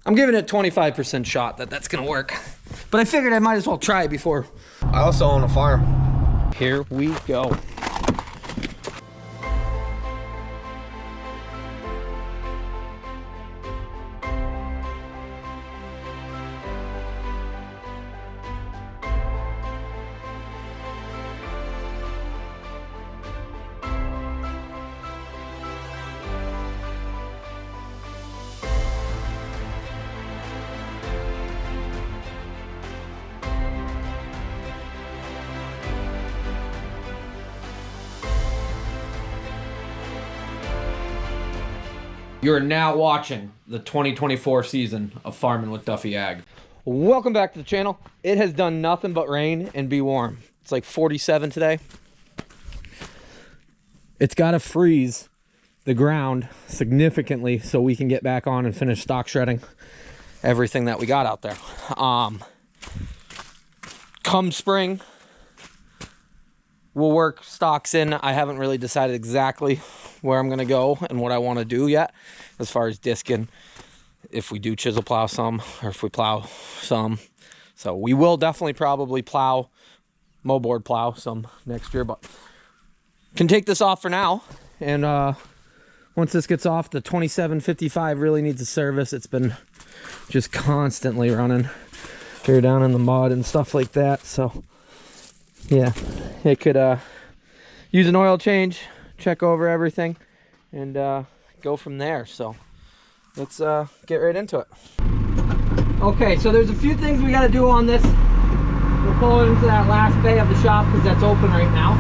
I'm giving it 25% shot that that's gonna work. But I figured I might as well try before. I also own a farm. Here we go. You are now watching the 2024 season of Farming with Duffy Ag. Welcome back to the channel. It has done nothing but rain and be warm. It's like 47 today. It's got to freeze the ground significantly so we can get back on and finish stock shredding everything that we got out there. Come spring, we'll work stocks in. I haven't really decided exactly where I'm going to go and what I want to do yet as far as disking, if we do chisel plow some or if we plow some. So we will definitely probably plow, moldboard plow some next year, but can take this off for now. And once this gets off, the 2755 really needs a service. It's been just constantly running here down in the mud and stuff like that. So yeah, it could use an oil change, check over everything, and go from there. So let's get right into it. Okay, so there's a few things we got to do on this. We'll pull it into that last bay of the shop because that's open right now.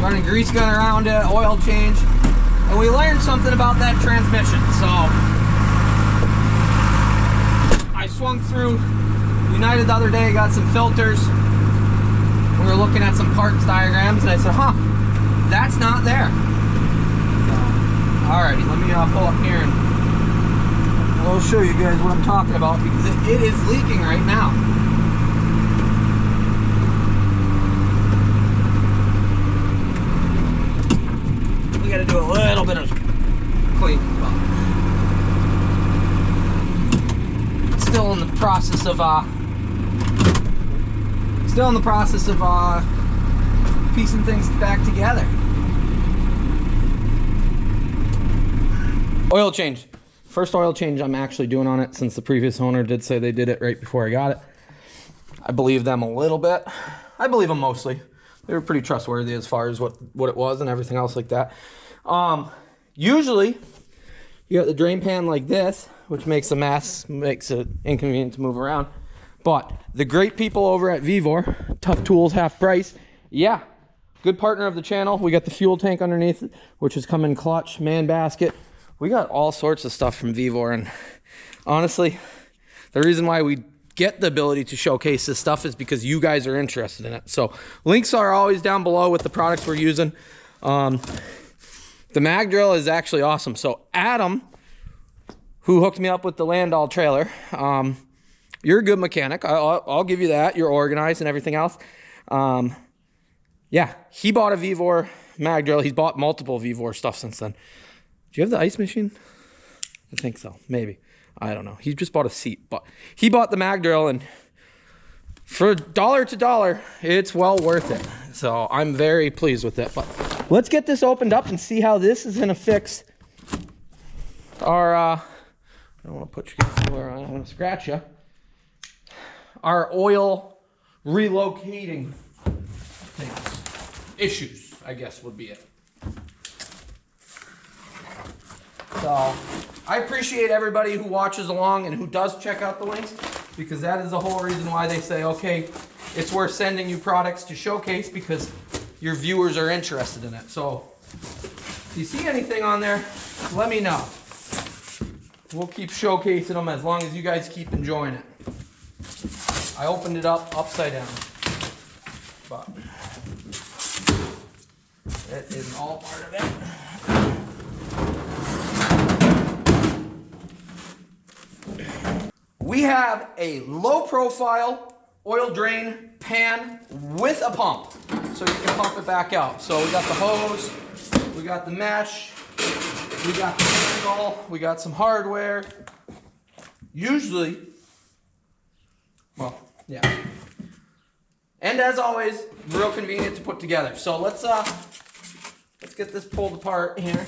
Running grease gun around it, oil change, and we learned something about that transmission. So I swung through United the other day, got some filters. We were looking at some parts diagrams and I said, huh, that's not there. Alrighty, let me pull up here and I'll show you guys what I'm talking about because it is leaking right now. We gotta do a little bit of cleaning. Still in the process of piecing things back together. Oil change. First oil change I'm actually doing on it since the previous owner did say they did it right before I got it. I believe them a little bit. I believe them mostly. They were pretty trustworthy as far as what it was and everything else like that. Usually you got the drain pan like this, which makes a mess, makes it inconvenient to move around. But the great people over at Vevor, Tough Tools, half price, yeah, good partner of the channel. We got the fuel tank underneath, which has come in clutch, man basket. We got all sorts of stuff from Vevor, and honestly, the reason why we get the ability to showcase this stuff is because you guys are interested in it. So links are always down below with the products we're using. The mag drill is actually awesome. So Adam, who hooked me up with the Landall trailer, you're a good mechanic. I'll give you that. You're organized and everything else. Yeah, he bought a Vevor mag drill. He's bought multiple Vevor stuff since then. Do you have the ice machine? I think so, maybe. I don't know. He just bought a seat, but he bought the mag drill, and for dollar to dollar, it's well worth it. So I'm very pleased with it. But let's get this opened up and see how this is gonna fix our, I don't want to put you somewhere, I don't want to scratch you. Our oil relocating things. Issues, I guess, would be it. So I appreciate everybody who watches along and who does check out the links, because that is the whole reason why they say, okay, it's worth sending you products to showcase because your viewers are interested in it. So if you see anything on there, let me know. We'll keep showcasing them as long as you guys keep enjoying it. I opened it up upside down, but it is all part of it. We have a low profile oil drain pan with a pump, so you can pump it back out. So we got the hose, we got the mesh, We got the handle, we got some hardware. Usually, well, yeah. And as always, real convenient to put together. So let's get this pulled apart here.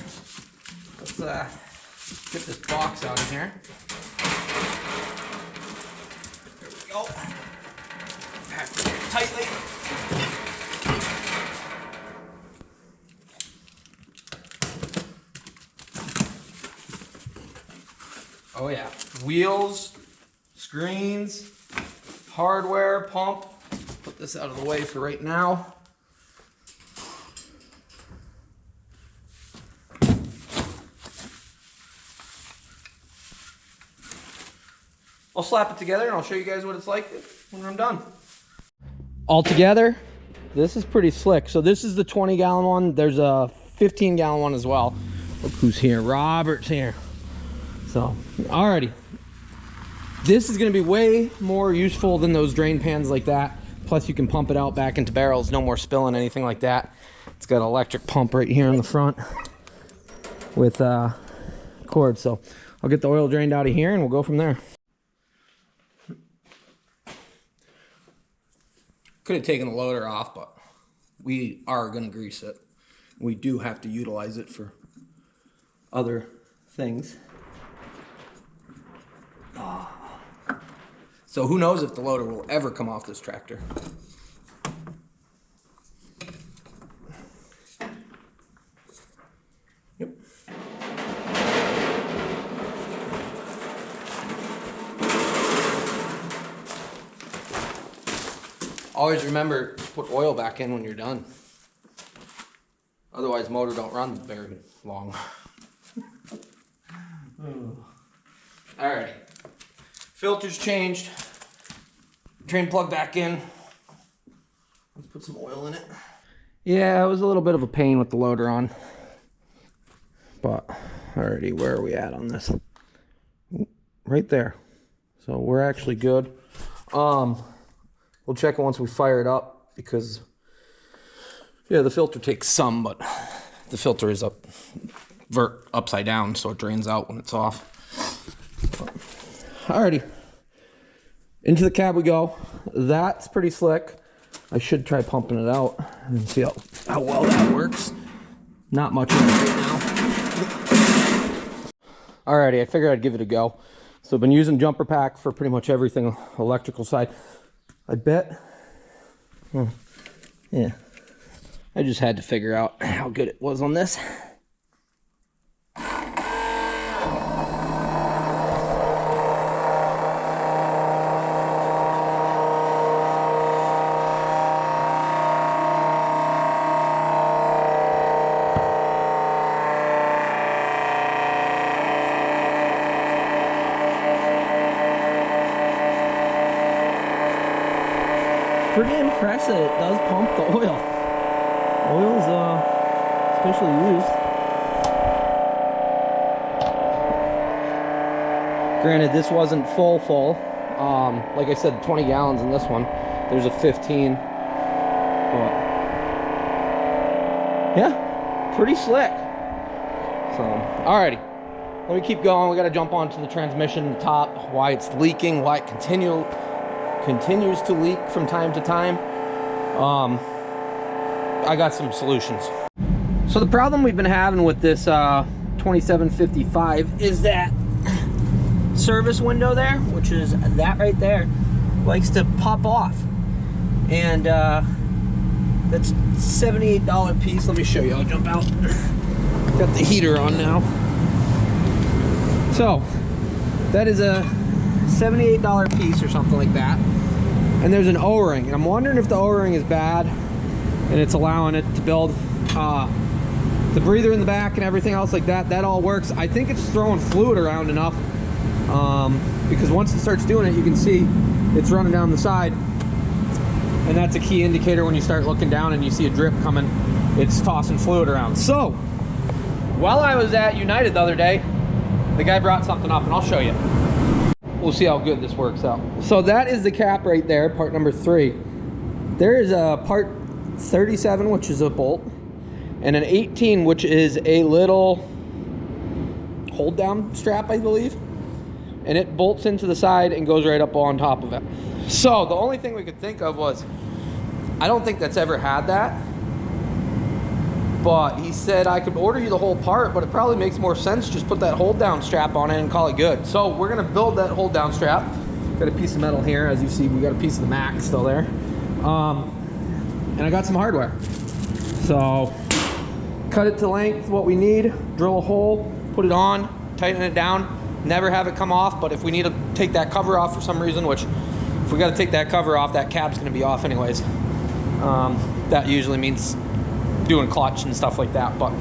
Let's get this box out of here. There we go. Pack it tightly. Oh yeah, wheels, screens, hardware, pump. Put this out of the way for right now. I'll slap it together and I'll show you guys what it's like when I'm done. All together, this is pretty slick. So this is the 20-gallon one. There's a 15-gallon one as well. Look who's here, Robert's here. So, alrighty. This is gonna be way more useful than those drain pans like that. Plus you can pump it out back into barrels, no more spilling, anything like that. It's got an electric pump right here in the front with cord. So I'll get the oil drained out of here and we'll go from there. Could have taken the loader off, but we are gonna grease it. We do have to utilize it for other things. So who knows if the loader will ever come off this tractor. Yep. Always remember to put oil back in when you're done. Otherwise, motor don't run very long. Alright. Filter's changed. Drain plug back in. Let's put some oil in it. Yeah, it was a little bit of a pain with the loader on. But, alrighty, where are we at on this? Right there. So we're actually good. We'll check it once we fire it up because, yeah, the filter takes some, but the filter is upside down, so it drains out when it's off. Alrighty, into the cab we go. That's pretty slick. I should try pumping it out and see how well that works. Not much of it right now. Alrighty, I figured I'd give it a go. So I've been using jumper pack for pretty much everything electrical side. I bet, yeah, I just had to figure out how good it was on this. Pretty impressive. It does pump the oil. Oil's especially used. Granted, this wasn't full. Like I said, 20 gallons in this one. There's a 15. But yeah, pretty slick. So, alrighty. Let me keep going. We got to jump onto the transmission, the top, why it's leaking, why it continues to leak from time to time. I got some solutions. So the problem we've been having with this 2755 is that service window there, which is that right there, likes to pop off. And that's $78 piece. Let me show you. I'll jump out. Got the heater on now. So that is a $78 piece or something like that. And there's an O-ring, and I'm wondering if the O-ring is bad and it's allowing it to build. The breather in the back and everything else like that, that all works. I think it's throwing fluid around enough because once it starts doing it, you can see it's running down the side, and that's a key indicator. When you start looking down and you see a drip coming, it's tossing fluid around. So while I was at United the other day, the guy brought something up, and I'll show you. We'll see how good this works out. So that is the cap right there, part number 3. There is a part 37, which is a bolt, and an 18, which is a little hold down strap, I believe. And it bolts into the side and goes right up on top of it. So the only thing we could think of was, I don't think that's ever had that. But he said I could order you the whole part, but it probably makes more sense just put that hold down strap on it and call it good. So we're gonna build that hold down strap. Got a piece of metal here. As you see, we got a piece of the Mac still there. And I got some hardware. So cut it to length, what we need, drill a hole, put it on, tighten it down, never have it come off. But if we need to take that cover off for some reason, which if we got to take that cover off, that cap's going to be off anyways. That usually means doing clutch and stuff like that. But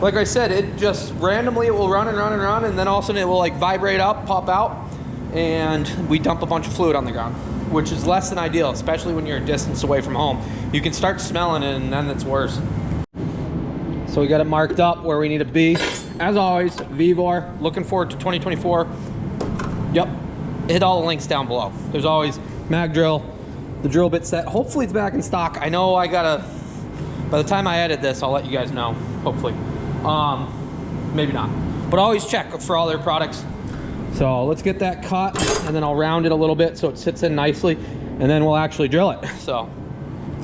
like I said, it just randomly, it will run and run and run, and then all of a sudden it will like vibrate up, pop out, and we dump a bunch of fluid on the ground, which is less than ideal, especially when you're a distance away from home. You can start smelling it, and then it's worse. So we got it marked up where we need to be. As always, Vevor, looking forward to 2024. Yep, hit all the links down below. There's always mag drill, the drill bit set. Hopefully it's back in stock. I know I gotta, by the time I edit this, I'll let you guys know, hopefully. Maybe not, but always check for all their products. So let's get that cut, and then I'll round it a little bit so it sits in nicely, and then we'll actually drill it. So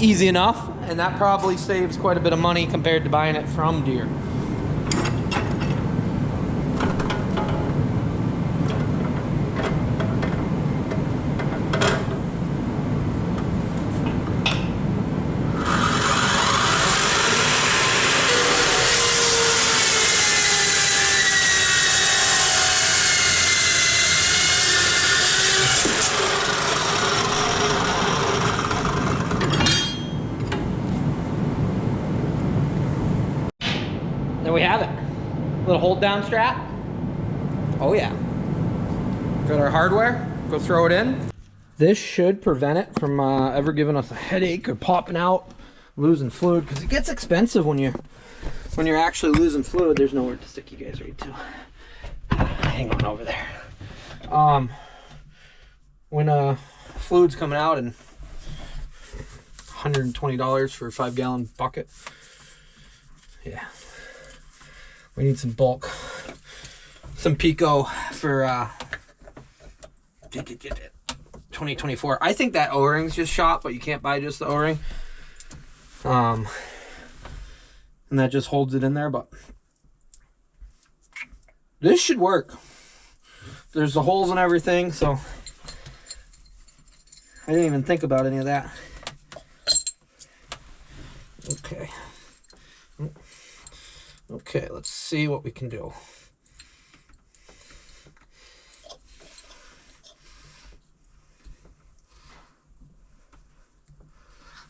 easy enough, and that probably saves quite a bit of money compared to buying it from Deere. There we have it. Little hold down strap. Oh yeah. Got our hardware. Go throw it in. This should prevent it from ever giving us a headache or popping out, losing fluid, because it gets expensive when you're actually losing fluid. There's nowhere to stick you guys right to. Hang on over there. When fluid's coming out and $120 for a 5-gallon bucket. Yeah. We need some bulk, some Pico for 2024. I think that O-ring's just shot, but you can't buy just the O-ring. And that just holds it in there, but this should work. There's the holes and everything, so I didn't even think about any of that. Okay. Okay, let's see what we can do.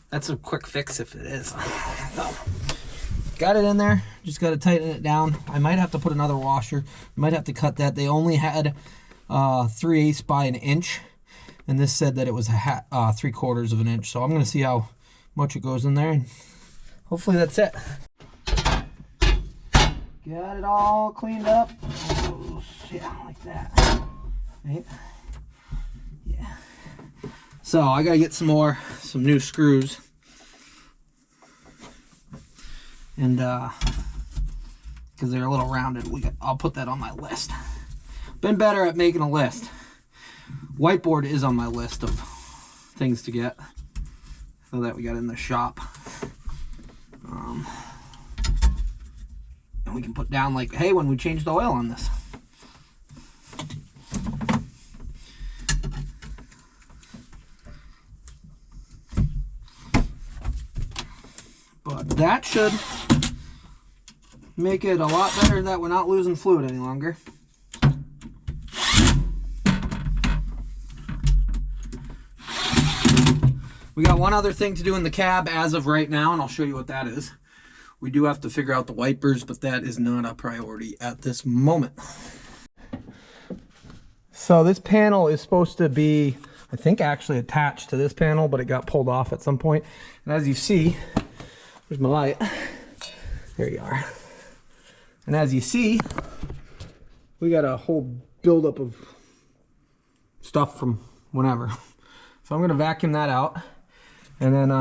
That's a quick fix if it is. So, got it in there, just got to tighten it down. I might have to put another washer. Might have to cut that. They only had 3/8 by an inch, and this said that it was 3/4 of an inch. So I'm going to see how much it goes in there, and hopefully that's it. Got it all cleaned up. Yeah, like that. Right? Yeah. So I gotta get some new screws. And because they're a little rounded, I'll put that on my list. Been better at making a list. Whiteboard is on my list of things to get. So that we got in the shop. And we can put down like, hey, when we change the oil on this. But that should make it a lot better that we're not losing fluid any longer. We got one other thing to do in the cab as of right now, and I'll show you what that is. We do have to figure out the wipers, but that is not a priority at this moment. So this panel is supposed to be, I think, actually attached to this panel, but it got pulled off at some point. And as you see, there's my light. There you are. And as you see, we got a whole buildup of stuff from whenever. So I'm gonna vacuum that out. And then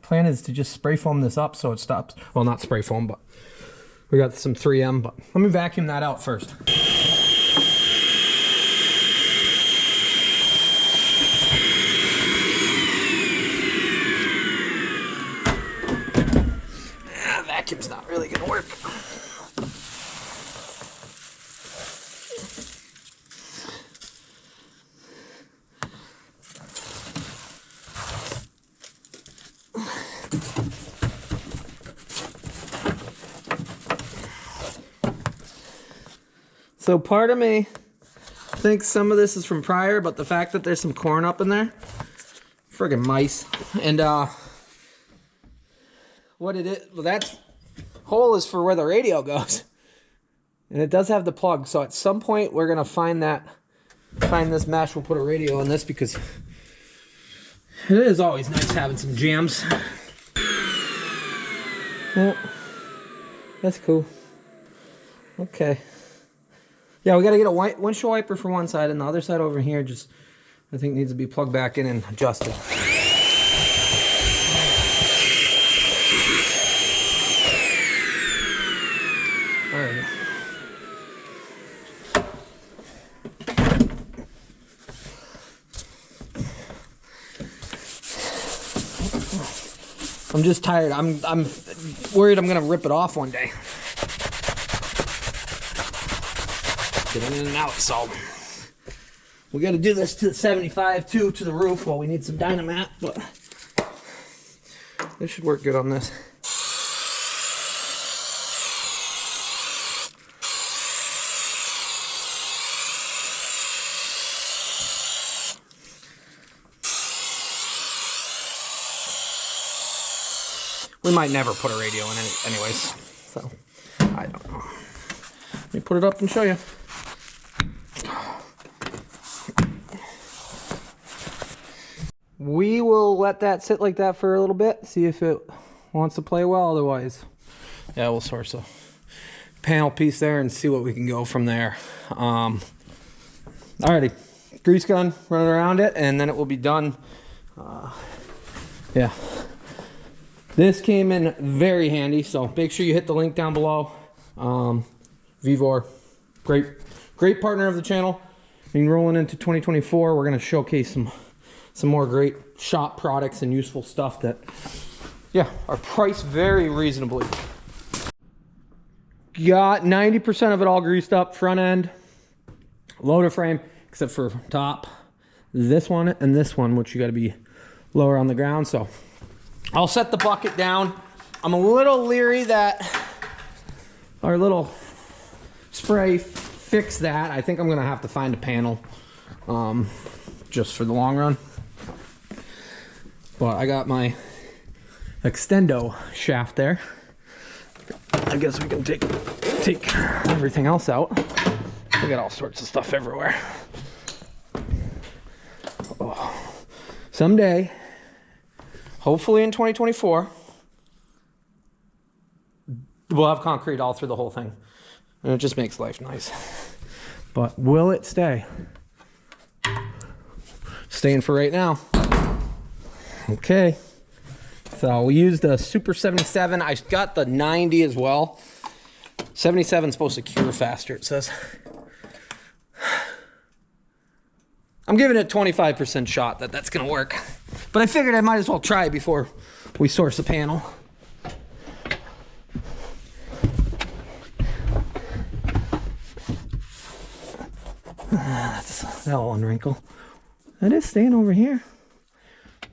plan is to just spray foam this up so it stops. Well, not spray foam, but We got some 3M, but let me vacuum that out first. Vacuum's not really gonna work. So part of me thinks some of this is from prior, but the fact that there's some corn up in there, friggin' mice. And what it is, well, that hole is for where the radio goes. And it does have the plug, so at some point we're gonna find this mesh. We'll put a radio in this because it is always nice having some jams. Yeah, that's cool. Okay. Yeah, we gotta get a windshield wiper for one side, and the other side over here just, I think, needs to be plugged back in and adjusted. Alright. I'm just tired. I'm worried I'm gonna rip it off one day. Getting in and out, so we got to do this to the 75 too, to the roof. Well, we need some Dynamat, but this should work good on this. We might never put a radio in it anyways, so I don't know. Let me put it up and show you. We will let that sit like that for a little bit, see if it wants to play well. Otherwise, yeah, we'll source a panel piece there and see what we can go from there. Alrighty, grease gun running around it, and then it will be done. Yeah, this came in very handy, so make sure you hit the link down below. Vevor, great partner of the channel. And rolling into 2024, we're going to showcase some more great shop products and useful stuff that, yeah, are priced very reasonably. Got 90% of it all greased up, front end, loader frame, except for top. This one and this one, which you got to be lower on the ground. So I'll set the bucket down. I'm a little leery that our little spray fixed that. I think I'm gonna have to find a panel just for the long run. But I got my extendo shaft there. I guess we can take everything else out. We got all sorts of stuff everywhere. Oh. Someday, hopefully in 2024, we'll have concrete all through the whole thing. And it just makes life nice. But will it stay? Staying for right now. Okay. So we used the Super 77. I got the 90 as well. 77 is supposed to cure faster, it says. I'm giving it 25% shot that that's gonna work. But I figured I might as well try before we source the panel. That one wrinkle. That is staying over here.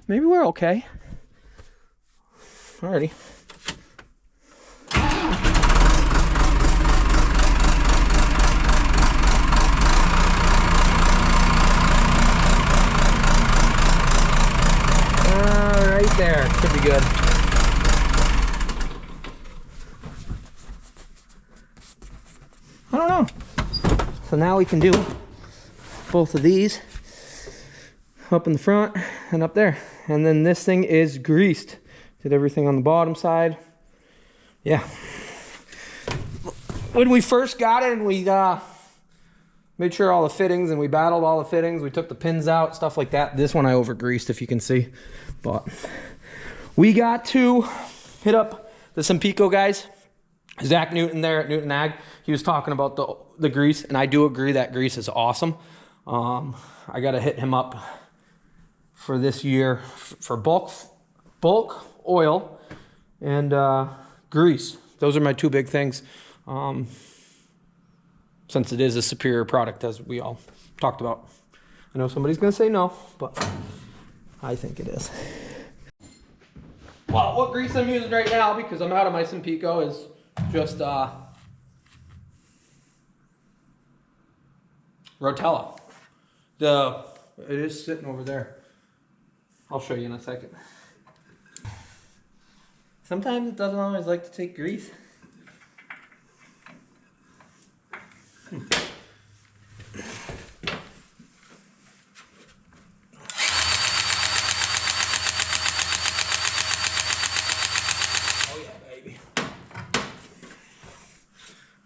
Maybe we're okay. Alrighty. Right there. Should be good. I don't know. So now we can do both of these up in the front and up there, and then this thing is greased. Did everything on the bottom side. Yeah, when we first got it and we made sure all the fittings, and we battled all the fittings, we took the pins out, stuff like that. This one I over greased, if you can see. But we got to hit up the Sempico guys. Zach Newton there at Newton Ag, he was talking about the grease, and I do agree that grease is awesome. I got to hit him up for this year for bulk oil and grease. Those are my two big things. Since it is a superior product, as we all talked about. I know somebody's going to say no, but I think it is. Well, what grease I'm using right now, because I'm out of my Simpico, is just Rotella. It is sitting over there. I'll show you in a second. Sometimes it doesn't always like to take grease. Oh yeah, baby.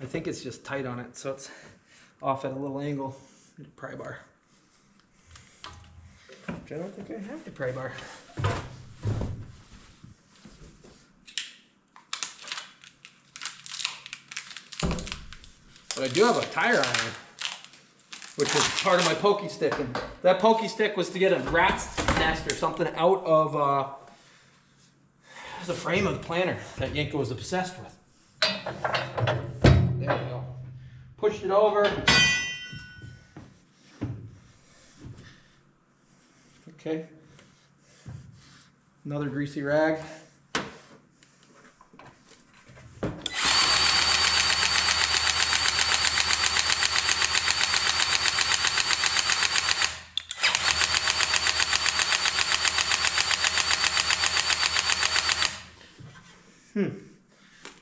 I think it's just tight on it, so it's off at a little angle. Pry bar. Which I don't think I have the pry bar. But I do have a tire iron, which was part of my pokey stick. And that pokey stick was to get a rat's nest or something out of the frame of the planter that Yinka was obsessed with. There we go. Pushed it over. Okay. Another greasy rag.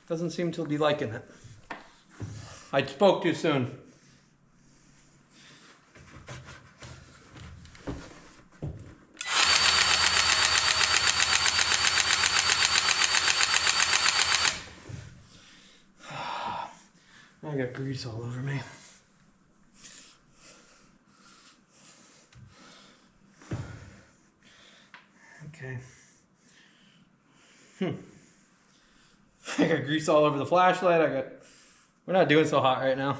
Doesn't seem to be liking it. I spoke too soon. I got grease all over me. Okay. I got grease all over the flashlight. We're not doing so hot right now.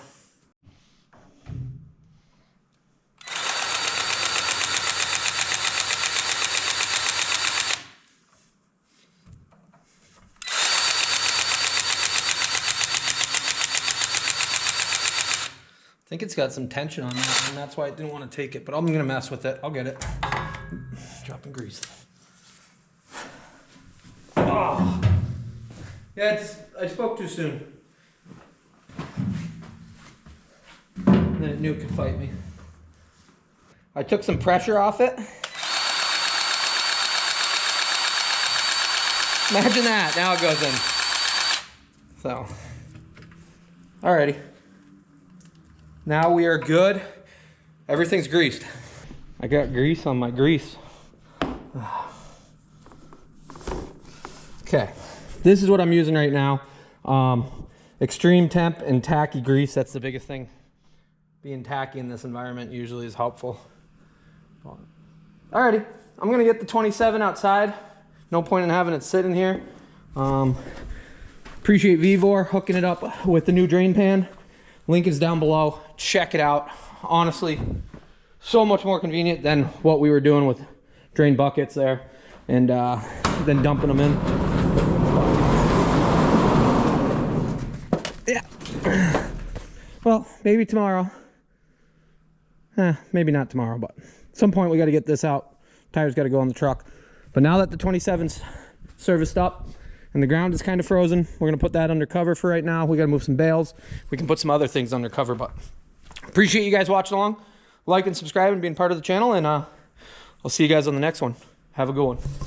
I think it's got some tension on that, and that's why I didn't want to take it, but I'm gonna mess with it. I'll get it. Dropping grease. Oh. Yeah, I spoke too soon. And then it knew it could fight me. I took some pressure off it. Imagine that, now it goes in. So, alrighty. Now we are good. Everything's greased. I got grease on my grease. Okay, this is what I'm using right now. Extreme temp and tacky grease, that's the biggest thing. Being tacky in this environment usually is helpful. Alrighty, I'm gonna get the 27 outside. No point in having it sitting here. Appreciate Vevor hooking it up with the new drain pan. Link is down below. Check it out. Honestly, so much more convenient than what we were doing with drain buckets there and then dumping them in. Yeah. Well, maybe tomorrow. Maybe not tomorrow, but at some point we got to get this out. Tires got to go on the truck. But now that the 27's serviced up and the ground is kind of frozen, we're going to put that under cover for right now. We got to move some bales. We can put some other things under cover, but appreciate you guys watching along. Like and subscribe and being part of the channel, and I'll see you guys on the next one. Have a good one.